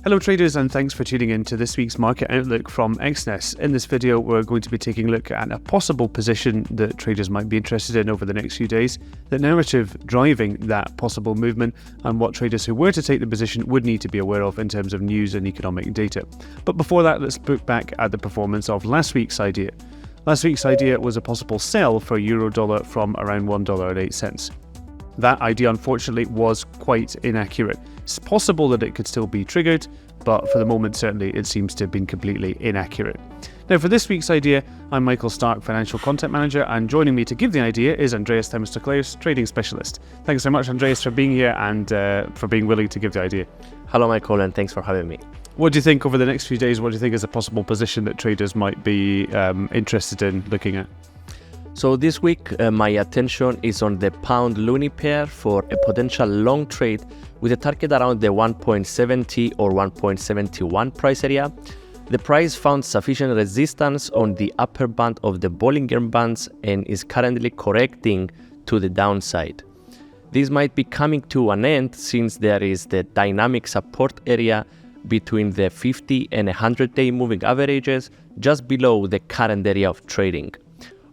Hello traders, and thanks for tuning in to this week's market outlook from Exness. In this video, we're going to be taking a look at a possible position that traders might be interested in over the next few days, the narrative driving that possible movement, and what traders who were to take the position would need to be aware of in terms of news and economic data. But before that, let's look back at the performance of last week's idea. Last week's idea was a possible sell for euro-dollar from around $1.08. That idea, unfortunately, was quite inaccurate. It's possible that it could still be triggered, but for the moment, certainly, it seems to have been completely inaccurate. Now, for this week's idea, I'm Michael Stark, Financial Content Manager, and joining me to give the idea is Andreas Themistocleus, Trading Specialist. Thanks so much, Andreas, for being here and for being willing to give the idea. Hello, Michael, and thanks for having me. What do you think over the next few days? What do you think is a possible position that traders might be interested in looking at? So this week, my attention is on the pound-loonie pair for a potential long trade with a target around the 1.70 or 1.71 price area. The price found sufficient resistance on the upper band of the Bollinger Bands and is currently correcting to the downside. This might be coming to an end since there is the dynamic support area between the 50 and 100-day moving averages just below the current area of trading.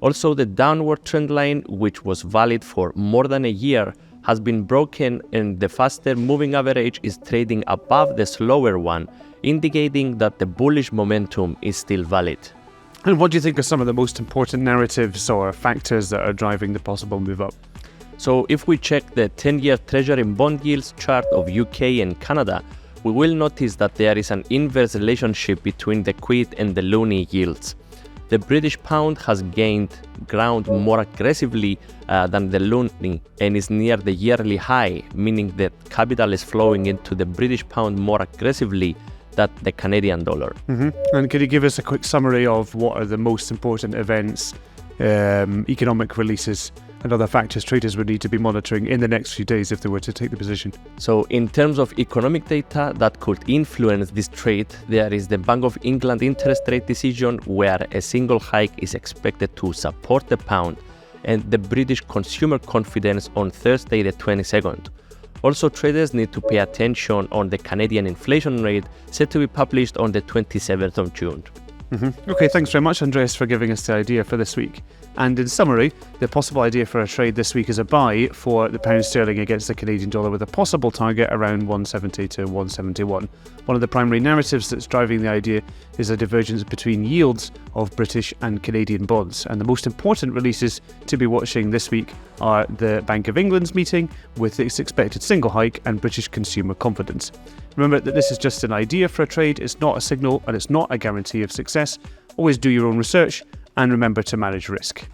Also, the downward trend line, which was valid for more than a year, has been broken and the faster moving average is trading above the slower one, indicating that the bullish momentum is still valid. And what do you think are some of the most important narratives or factors that are driving the possible move up? So if we check the 10-year Treasury bond yields chart of UK and Canada, we will notice that there is an inverse relationship between the quid and the loonie yields. The British pound has gained ground more aggressively than the loonie and is near the yearly high, meaning that capital is flowing into the British pound more aggressively than the Canadian dollar. And could you give us a quick summary of what are the most important events, economic releases, and other factors traders would need to be monitoring in the next few days if they were to take the position? So in terms of economic data that could influence this trade, there is the Bank of England interest rate decision where a single hike is expected to support the pound, and the British consumer confidence on Thursday the 22nd. Also, traders need to pay attention on the Canadian inflation rate set to be published on the 27th of June. Okay, thanks very much, Andreas, for giving us the idea for this week. And in summary, the possible idea for a trade this week is a buy for the pound sterling against the Canadian dollar with a possible target around 170 to 171. One of the primary narratives that's driving the idea is a divergence between yields of British and Canadian bonds. And the most important releases to be watching this week are the Bank of England's meeting with its expected single hike and British consumer confidence. Remember that this is just an idea for a trade, it's not a signal and it's not a guarantee of success. Always do your own research and remember to manage risk.